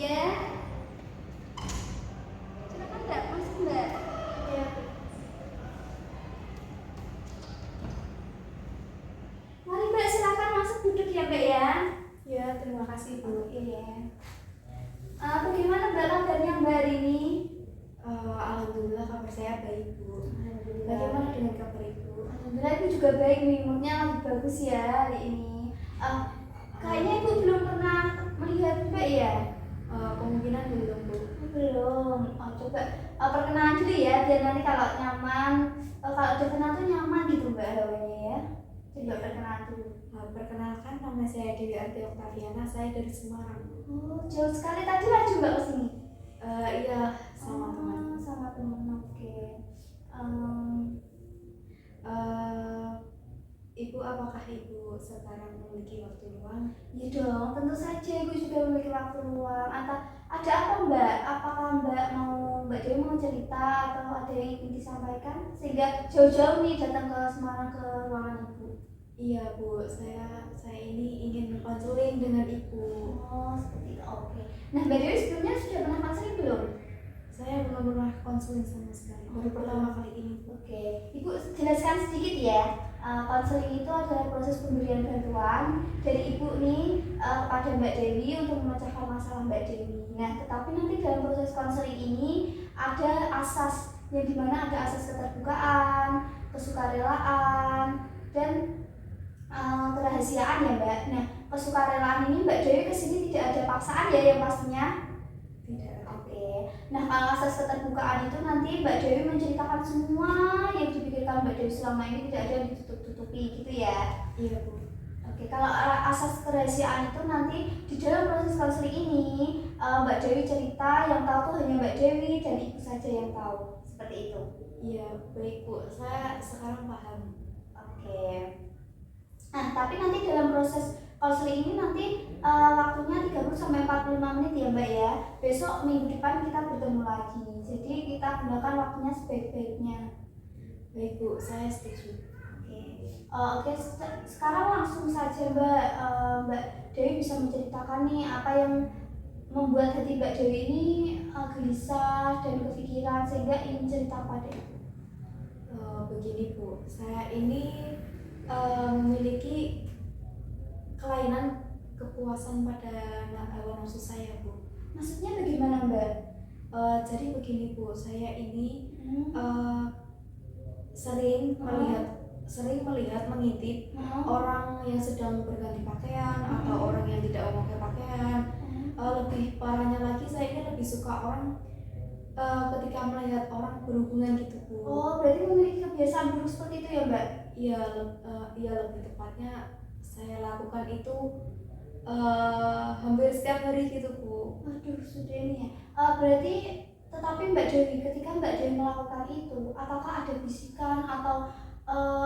Iya, silakan Mbak, masuk Mbak. Ya, Mari Mbak, silakan masuk duduk ya Mbak ya. ya, terima kasih Bu. Iya. Bagaimana Mbak kabarnya Mbak hari ini? Alhamdulillah kabar saya baik Bu. Alhamdulillah. Bagaimana dengan kabar Ibu? Alhamdulillah Ibu juga baik nih, moodnya lagi bagus ya hari ini. Kayaknya Ibu belum pernah melihat Mbak ya? Kemungkinan belum Bu. Belum. Coba perkenalan dulu ya, biar nanti kalau nyaman, kalau udah kenal tuh nyaman gitu Mbak hawanya ya. Coba perkenalan dulu. Perkenalkan, nama saya Dewi Arti Oktaviana, saya dari Semarang. Oh, jauh sekali tadi laju Mbak kesini. Iya, sama teman. Sama teman, oke. Ibu, apakah Ibu sekarang memiliki waktu luang? Ya dong, tentu saja Ibu juga memiliki waktu luang. Ada apa Mbak? Apakah Mbak Dewi mau cerita atau ada yang ingin disampaikan sehingga jauh-jauh nih datang ke Semarang ke ruangan Ibu? Iya Bu, saya ini ingin konseling dengan Ibu. Oh, seperti itu. Oke. Nah, Mbak Dewi sebelumnya sudah pernah konseling belum? Saya belum pernah konseling sama sekali, baru pertama kali ini. Oke, Ibu jelaskan sedikit ya. Konseling itu adalah proses pemberian bantuan dari Ibu nih kepada Mbak Dewi untuk memecahkan masalah Mbak Dewi. Nah, tetapi nanti dalam proses konseling ini ada asas, yang dimana ada asas keterbukaan, kesukarelaan, dan kerahasiaan ya Mbak. Nah, kesukarelaan ini Mbak Dewi kesini tidak ada paksaan ya yang pastinya. Tidak. Oke. Nah, kalau asas keterbukaan itu nanti Mbak Dewi menceritakan semua yang dipikirkan Mbak Dewi selama ini, tidak ada yang ditutup-tutupi gitu ya. Iya Bu. Oke, kalau asas kerahasiaan itu nanti di dalam proses konseling ini Mbak Dewi cerita, yang tahu tuh hanya Mbak Dewi dan Ibu saja yang tahu. Seperti itu. Iya, baik Bu. Saya sekarang paham. Oke. Nah, tapi nanti dalam proses konseling ini nanti waktunya 30 sampai 45 menit ya Mbak ya. Besok minggu depan kita bertemu lagi. Jadi kita gunakan waktunya sebaik-baiknya. Baik Bu, saya setuju. Oke, sekarang langsung saja Mbak Dewi bisa menceritakan nih apa yang membuat hati Mbak Dewi ini gelisah dan kepikiran sehingga ingin cerita pada Ibu. Begini Bu, saya ini memiliki kelainan kepuasan pada hawa nafsu saya Bu. Maksudnya bagaimana Mbak? Jadi begini Bu, saya ini Hmm. sering melihat mengintip orang yang sedang berganti pakaian atau orang yang tidak memakai pakaian. Lebih parahnya lagi, saya ini lebih suka orang ketika melihat orang berhubungan gitu Bu. Oh, berarti memiliki kebiasaan buruk seperti itu ya Mbak? Iya, lebih tepatnya saya lakukan itu hampir setiap hari gitu Bu. Waduh, sudah ini ya. Berarti tetapi Mbak Dewi, ketika Mbak Dewi melakukan itu, apakah ada bisikan atau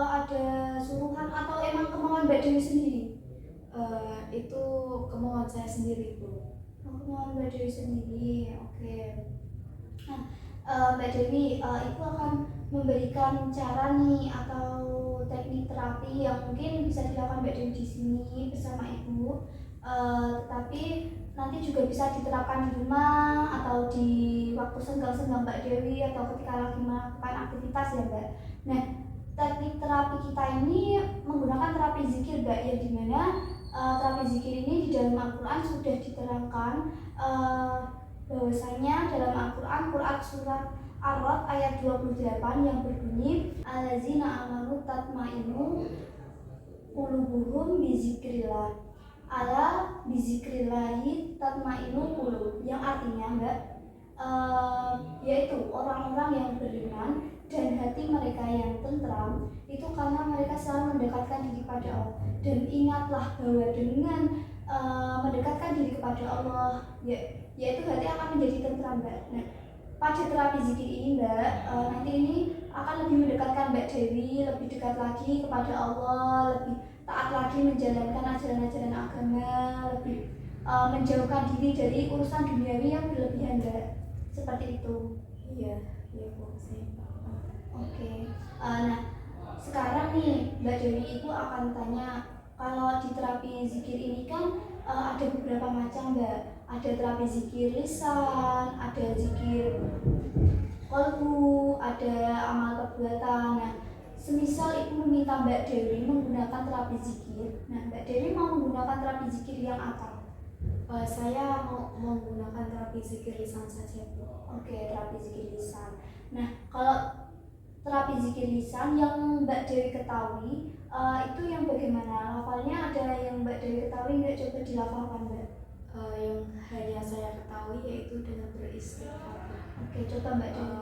ada suruhan atau emang kemauan Mbak Dewi sendiri? Itu kemauan saya sendiri Bu. Kemauan Mbak Dewi sendiri, oke. Nah, Mbak Dewi, Ibu akan memberikan cara nih atau teknik terapi yang mungkin bisa dilakukan Mbak Dewi di sini bersama Ibu. Tetapi nanti juga bisa diterapkan di rumah atau di waktu senggang-senggang Mbak Dewi atau ketika lagi melakukan aktivitas ya Mbak. Nah, teknik terapi kita ini menggunakan terapi zikir Mbak, yang dimana terapi zikir ini di dalam Al-Quran sudah diterangkan bahwasanya dalam Al-Quran surat Ar-Ra'd ayat 28 yang berbunyi allazina amanu tatmainu qulubuhum bizikrillah, ala bizikrillahi tatmainu qulub, yang artinya Mbak yaitu orang-orang yang beriman dan hati mereka yang tentram itu karena mereka selalu mendekatkan diri kepada Allah. Dan ingatlah bahwa dengan mendekatkan diri kepada Allah yaitu hati akan menjadi tentram Mbak. Nah, pada terapi zikir ini Mbak, nanti ini akan lebih mendekatkan Mbak Dewi lebih dekat lagi kepada Allah, lebih taat lagi menjalankan ajaran-ajaran agama, lebih menjauhkan diri dari urusan duniawi yang berlebihan Mbak. Seperti itu. Iya Bu, saya paham. Oke. Nah, sekarang nih Mbak Dewi Ibu akan tanya, kalau di terapi zikir ini kan ada beberapa macam Mbak. ada terapi zikir lisan, ada zikir kolbu, ada amal perbuatan. Nah, semisal ibu meminta Mbak Dewi menggunakan terapi zikir, nah Mbak Dewi mau menggunakan terapi zikir yang apa? Saya mau menggunakan terapi zikir lisan saja, Bu. Oke, terapi zikir lisan. Nah, kalau terapi zikir lisan yang Mbak Dewi ketahui, itu yang bagaimana? Lafalnya ada yang Mbak Dewi ketahui nggak? Coba dilafalkan, Mbak. Yang hanya saya ketahui yaitu dengan beristighfar. Oke, coba Mbak Dewi.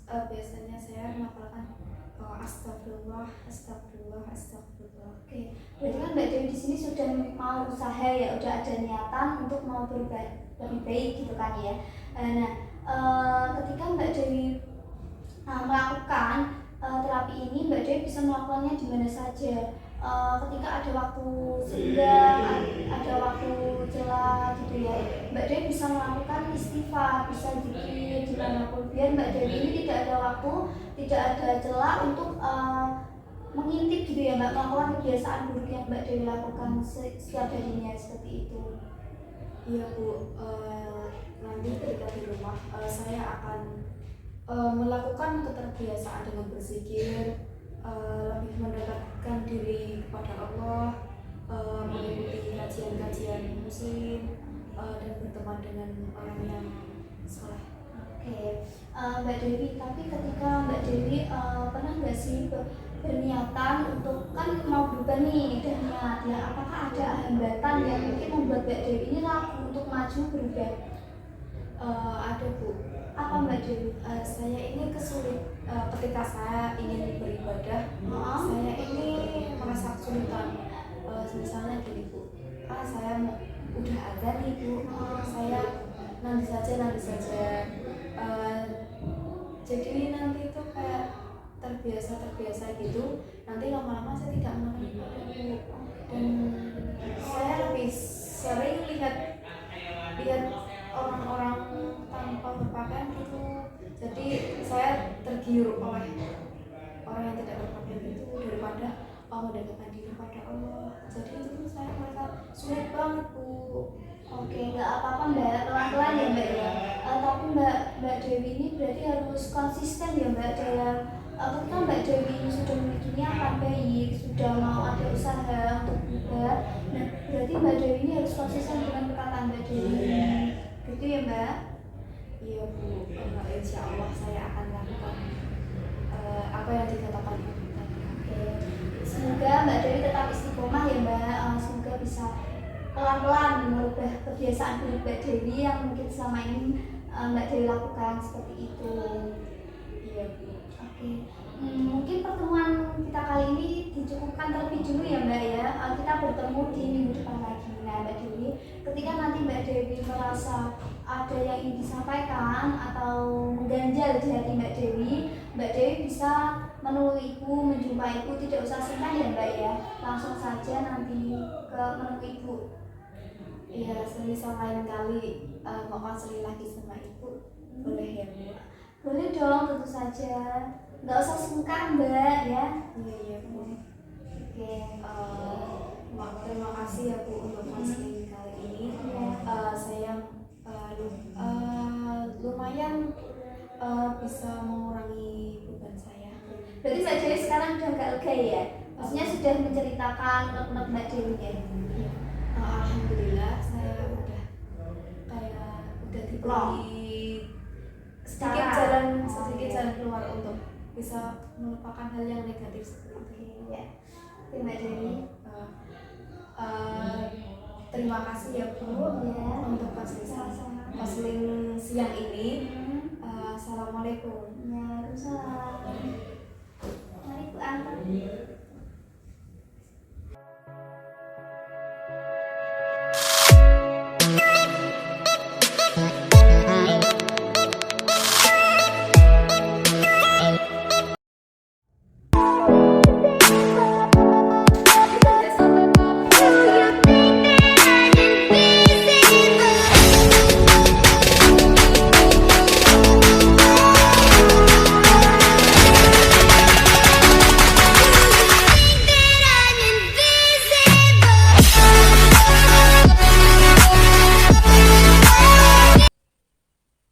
Biasanya saya melafalkan astagfirullah, astagfirullah, astagfirullah. Oke, berarti kan Mbak Dewi di sini sudah mau usaha ya, udah ada niatan untuk mau berubah lebih baik gitu kan ya. Nah, ketika Mbak Dewi melakukan terapi ini, Mbak Dewi bisa melakukannya di mana saja. Ketika ada waktu senggang, ada waktu celah gitu ya, Mbak Dewi bisa melakukan istighfar, bisa zikir dimanapun, biar Mbak Dewi ini tidak ada waktu, tidak ada celah untuk mengintip gitu ya Mbak, melakukan kebiasaan buruk yang Mbak Dewi lakukan setiap harinya seperti itu. Iya Bu, nanti ketika di rumah saya akan melakukan keterbiasaan dengan berzikir, lebih mendekatkan diri kepada Allah, mengikuti kajian-kajian muslim, dan berteman dengan orang yang saleh. Oke, Mbak Dewi, tapi ketika Mbak Dewi pernah nggak sih berniatan untuk, kan mau berubah nih, udah niat ya, apakah ada hambatan yang mungkin membuat Mbak Dewi ini ragu untuk maju berubah? Ada Bu. Apa Mbak Dewi? Saya ini ketika saya ingin beribadah, saya ini merasa kesulitan. Misalnya gini Bu, saya udah azan nih Bu, saya nanti saja. Jadi nanti itu kayak terbiasa gitu, nanti lama-lama saya tidak melakukan ibadah Bu. Dan saya lebih sering lihat orang-orang tanpa berpakaian gitu, jadi saya tergiur oleh orang yang tidak berpakaian itu daripada mendekatkan diri pada Allah. Jadi itu saya merasa sulit banget Bu. Oke, nggak apa-apa Mbak, pelan-pelan ya Mbak ya. Tapi Mbak Dewi ini berarti harus konsisten ya Mbak dalam ketika Mbak Dewi ini sudah memiliki niatan baik, sudah mau ada usaha untuk berubah. Nah, berarti Mbak Dewi ini harus konsisten dengan perkataan Mbak Dewi. Gitu ya Mbak? Iya Bu, insya Allah saya akan lakukan apa yang dikatakan Ibu tadi. Oke, semoga Mbak Dewi tetap istiqomah ya Mbak. Semoga bisa pelan-pelan merubah kebiasaan buruk Mbak Dewi yang mungkin selama ini Mbak Dewi lakukan seperti itu. Iya Bu. Oke, mungkin pertemuan kita kali ini dicukupkan terlebih dulu ya Mbak ya. Kita bertemu di minggu depan lagi. Nah Mbak Dewi, ketika nanti Mbak Dewi merasa ada yang ingin disampaikan atau mengganjal di hati Mbak Dewi bisa menemui Ibu, menjumpai Ibu, tidak usah sungkan ya Mbak ya. Langsung saja nanti ke menemui Ibu. Iya, semisal lain kali mau konseling lagi sama Ibu, boleh ya Bu? Boleh dong, tentu saja. Nggak usah sungkan Mbak ya. Iya Bu. Oke. Terima kasih ya Bu untuk konseling kali ini. Saya lumayan bisa mengurangi beban saya. Berarti Mbak Dewi sekarang udah nggak lega ya? Maksudnya sudah menceritakan unek-unek Mbak Dewi ya? Iya. Alhamdulillah saya udah diberi sedikit jalan keluar untuk bisa melupakan hal yang negatif seperti itu. Ya. Oke Mbak Dewi. Terima kasih ya Bu untuk konseling siang ini. Assalamualaikum. Waalaikumsalam. Mari Bu antar.